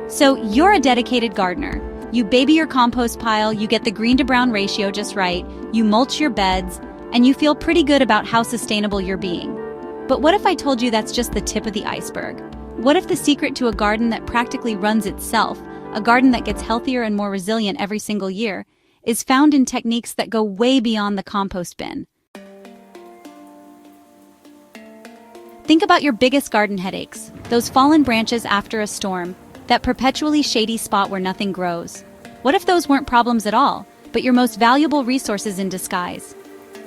So you're a dedicated gardener. You baby your compost pile, you get the green to brown ratio just right, you mulch your beds, and you feel pretty good about how sustainable you're being. But what if I told you that's just the tip of the iceberg? What if the secret to a garden that practically runs itself, a garden that gets healthier and more resilient every single year, is found in techniques that go way beyond the compost bin? Think about your biggest garden headaches, those fallen branches after a storm, that perpetually shady spot where nothing grows. What if those weren't problems at all, but your most valuable resources in disguise?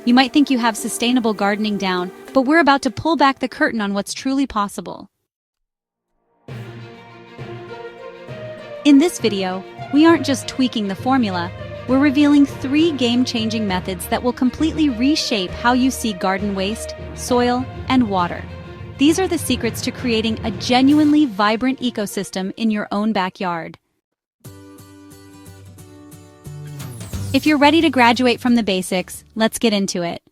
You might think you have sustainable gardening down, but we're about to pull back the curtain on what's truly possible. In this video, we aren't just tweaking the formula, we're revealing 3 game-changing methods that will completely reshape how you see garden waste, soil, and water. These are the secrets to creating a genuinely vibrant ecosystem in your own backyard. If you're ready to graduate from the basics, let's get into it.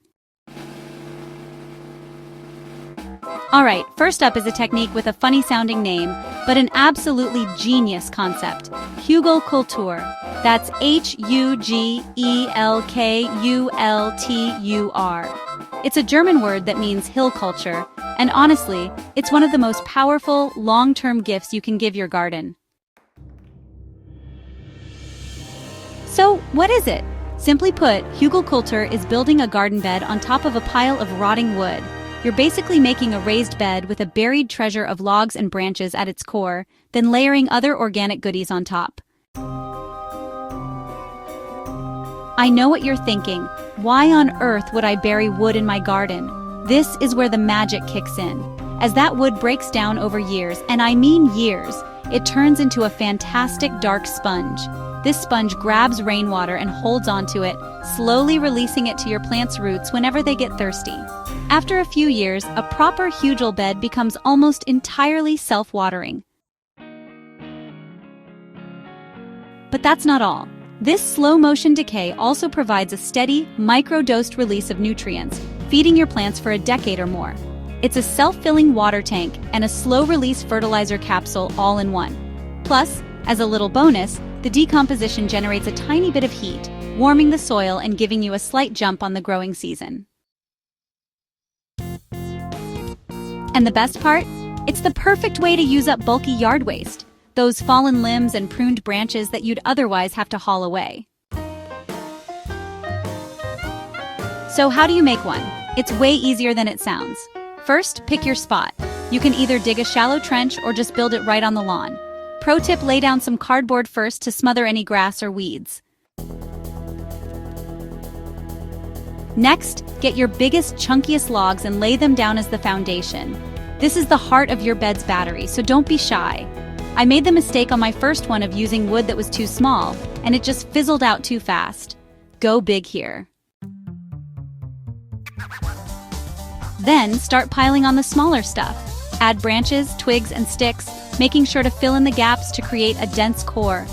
Alright, first up is a technique with a funny-sounding name, but an absolutely genius concept: Hugelkultur. That's Hugelkultur. It's a German word that means hill culture, and honestly, it's one of the most powerful, long-term gifts you can give your garden. So, what is it? Simply put, Hugelkultur is building a garden bed on top of a pile of rotting wood. You're basically making a raised bed with a buried treasure of logs and branches at its core, then layering other organic goodies on top. I know what you're thinking. Why on earth would I bury wood in my garden? This is where the magic kicks in. As that wood breaks down over years, and I mean years, it turns into a fantastic dark sponge. This sponge grabs rainwater and holds onto it, slowly releasing it to your plant's roots whenever they get thirsty. After a few years, a proper hugel bed becomes almost entirely self-watering. But that's not all. This slow-motion decay also provides a steady, micro-dosed release of nutrients, feeding your plants for a decade or more. It's a self-filling water tank and a slow-release fertilizer capsule all in one. Plus, as a little bonus, the decomposition generates a tiny bit of heat, warming the soil and giving you a slight jump on the growing season. And the best part? It's the perfect way to use up bulky yard waste, those fallen limbs and pruned branches that you'd otherwise have to haul away. So how do you make one? It's way easier than it sounds. First, pick your spot. You can either dig a shallow trench or just build it right on the lawn. Pro tip: lay down some cardboard first to smother any grass or weeds. Next, get your biggest, chunkiest logs and lay them down as the foundation. This is the heart of your bed's battery, so don't be shy. I made the mistake on my first one of using wood that was too small, and it just fizzled out too fast. Go big here. Then start piling on the smaller stuff. Add branches, twigs, and sticks, making sure to fill in the gaps to create a dense core.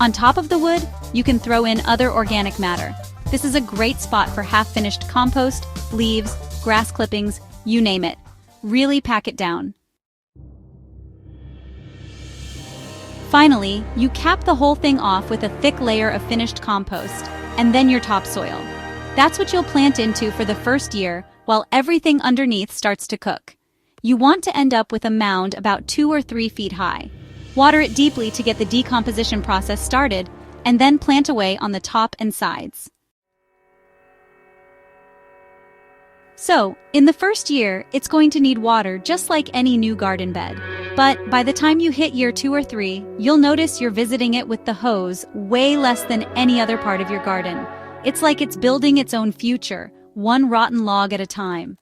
On top of the wood, you can throw in other organic matter. This is a great spot for half-finished compost, leaves, grass clippings, you name it. Really pack it down. Finally, you cap the whole thing off with a thick layer of finished compost, and then your topsoil. That's what you'll plant into for the first year, while everything underneath starts to cook. You want to end up with a mound about 2 or 3 feet high. Water it deeply to get the decomposition process started, and then plant away on the top and sides. So, in the first year, it's going to need water just like any new garden bed. But by the time you hit year 2 or 3, you'll notice you're visiting it with the hose way less than any other part of your garden. It's like it's building its own future, one rotten log at a time.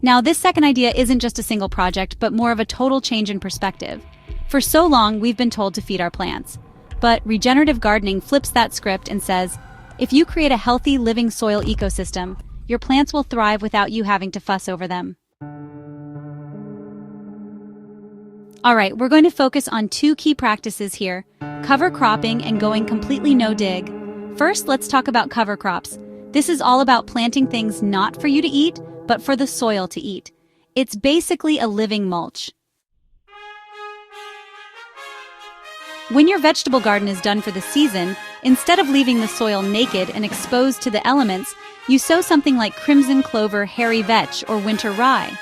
Now, this second idea isn't just a single project, but more of a total change in perspective. For so long, we've been told to feed our plants. But regenerative gardening flips that script and says, if you create a healthy, living soil ecosystem, your plants will thrive without you having to fuss over them. All right, we're going to focus on 2 key practices here: cover cropping and going completely no-dig. First, let's talk about cover crops. This is all about planting things not for you to eat, but for the soil to eat. It's basically a living mulch. When your vegetable garden is done for the season, instead of leaving the soil naked and exposed to the elements, you sow something like crimson clover, hairy vetch, or winter rye.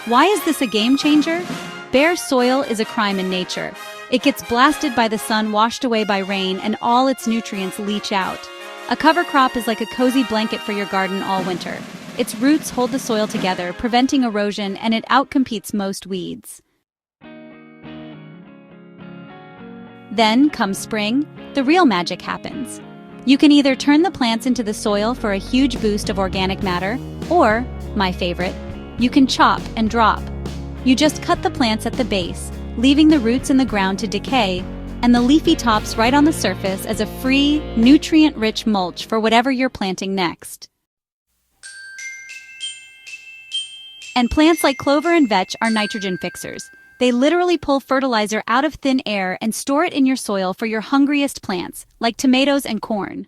Why is this a game changer? Bare soil is a crime in nature. It gets blasted by the sun, washed away by rain, and all its nutrients leach out. A cover crop is like a cozy blanket for your garden all winter. Its roots hold the soil together, preventing erosion, and it outcompetes most weeds. Then, come spring, the real magic happens. You can either turn the plants into the soil for a huge boost of organic matter, or, my favorite, you can chop and drop. You just cut the plants at the base, leaving the roots in the ground to decay, and the leafy tops right on the surface as a free, nutrient-rich mulch for whatever you're planting next. And plants like clover and vetch are nitrogen fixers. They literally pull fertilizer out of thin air and store it in your soil for your hungriest plants, like tomatoes and corn.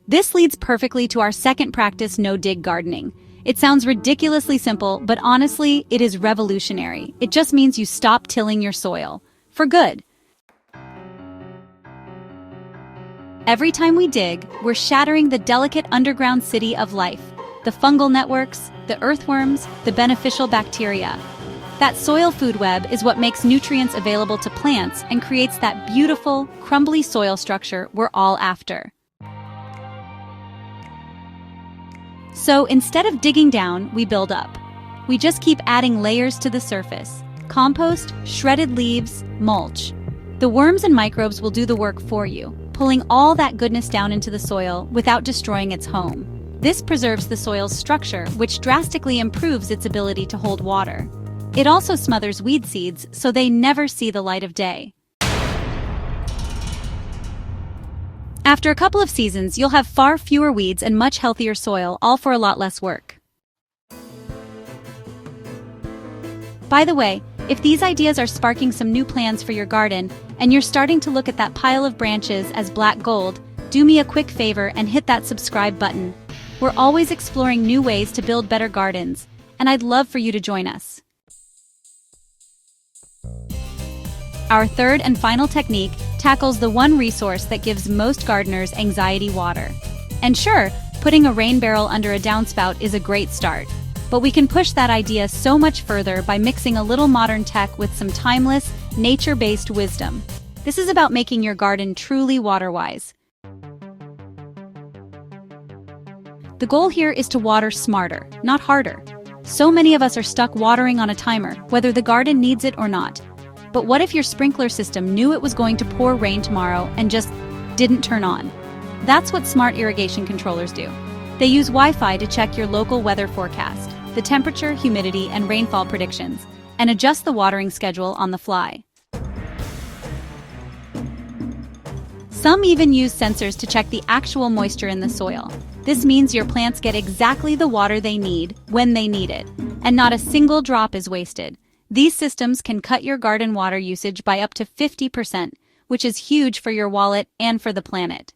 This leads perfectly to our second practice, no-dig gardening. It sounds ridiculously simple, but honestly, it is revolutionary. It just means you stop tilling your soil. For good. Every time we dig, we're shattering the delicate underground city of life. The fungal networks, the earthworms, the beneficial bacteria. That soil food web is what makes nutrients available to plants and creates that beautiful, crumbly soil structure we're all after. So instead of digging down, we build up. We just keep adding layers to the surface. Compost, shredded leaves, mulch. The worms and microbes will do the work for you, pulling all that goodness down into the soil without destroying its home. This preserves the soil's structure, which drastically improves its ability to hold water. It also smothers weed seeds so they never see the light of day. After a couple of seasons, you'll have far fewer weeds and much healthier soil, all for a lot less work. By the way, if these ideas are sparking some new plans for your garden, and you're starting to look at that pile of branches as black gold, do me a quick favor and hit that subscribe button. We're always exploring new ways to build better gardens, and I'd love for you to join us. Our third and final technique tackles the one resource that gives most gardeners anxiety: water. And sure, putting a rain barrel under a downspout is a great start, but we can push that idea so much further by mixing a little modern tech with some timeless, nature-based wisdom. This is about making your garden truly water-wise. The goal here is to water smarter, not harder. So many of us are stuck watering on a timer, whether the garden needs it or not. But what if your sprinkler system knew it was going to pour rain tomorrow and just didn't turn on? That's what smart irrigation controllers do. They use Wi-Fi to check your local weather forecast, the temperature, humidity, and rainfall predictions, and adjust the watering schedule on the fly. Some even use sensors to check the actual moisture in the soil. This means your plants get exactly the water they need when they need it, and not a single drop is wasted. These systems can cut your garden water usage by up to 50%, which is huge for your wallet and for the planet.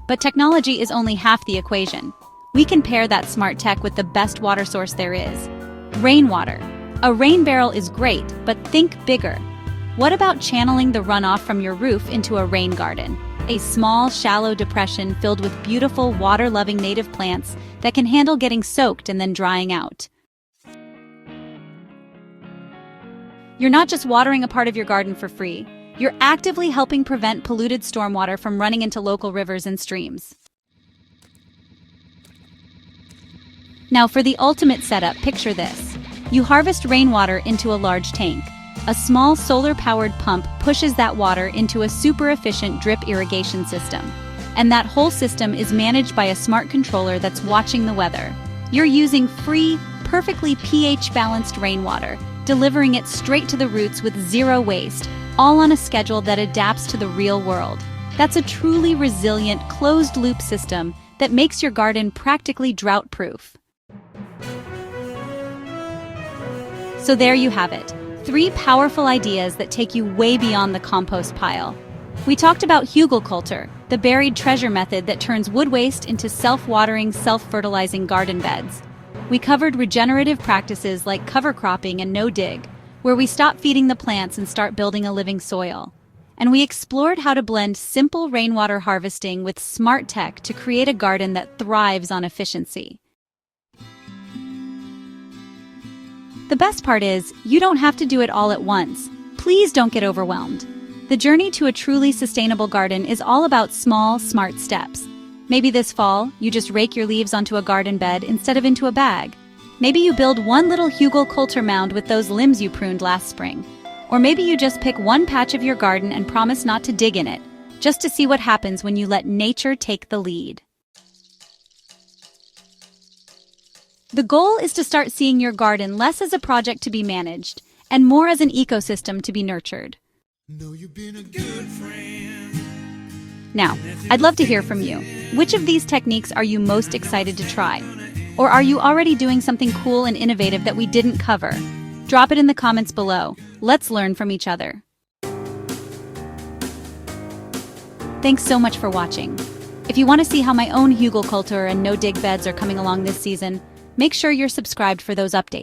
But technology is only half the equation. We can pair that smart tech with the best water source there is: rainwater. A rain barrel is great, but think bigger. What about channeling the runoff from your roof into a rain garden? A small, shallow depression filled with beautiful, water-loving native plants that can handle getting soaked and then drying out. You're not just watering a part of your garden for free, you're actively helping prevent polluted stormwater from running into local rivers and streams. Now for the ultimate setup, picture this. You harvest rainwater into a large tank. A small solar-powered pump pushes that water into a super-efficient drip irrigation system. And that whole system is managed by a smart controller that's watching the weather. You're using free, perfectly pH-balanced rainwater, delivering it straight to the roots with zero waste, all on a schedule that adapts to the real world. That's a truly resilient, closed-loop system that makes your garden practically drought-proof. So there you have it. 3 powerful ideas that take you way beyond the compost pile. We talked about hugelkultur, the buried treasure method that turns wood waste into self-watering, self-fertilizing garden beds. We covered regenerative practices like cover cropping and no-dig, where we stop feeding the plants and start building a living soil. And we explored how to blend simple rainwater harvesting with smart tech to create a garden that thrives on efficiency. The best part is, you don't have to do it all at once. Please don't get overwhelmed. The journey to a truly sustainable garden is all about small, smart steps. Maybe this fall, you just rake your leaves onto a garden bed instead of into a bag. Maybe you build one little hugelkultur mound with those limbs you pruned last spring. Or maybe you just pick one patch of your garden and promise not to dig in it, just to see what happens when you let nature take the lead. The goal is to start seeing your garden less as a project to be managed and more as an ecosystem to be nurtured. Know you've been a good friend. Now, I'd love to hear from you. Which of these techniques are you most excited to try? Or are you already doing something cool and innovative that we didn't cover? Drop it in the comments below. Let's learn from each other. Thanks so much for watching. If you want to see how my own hugelkultur and no-dig beds are coming along this season, make sure you're subscribed for those updates.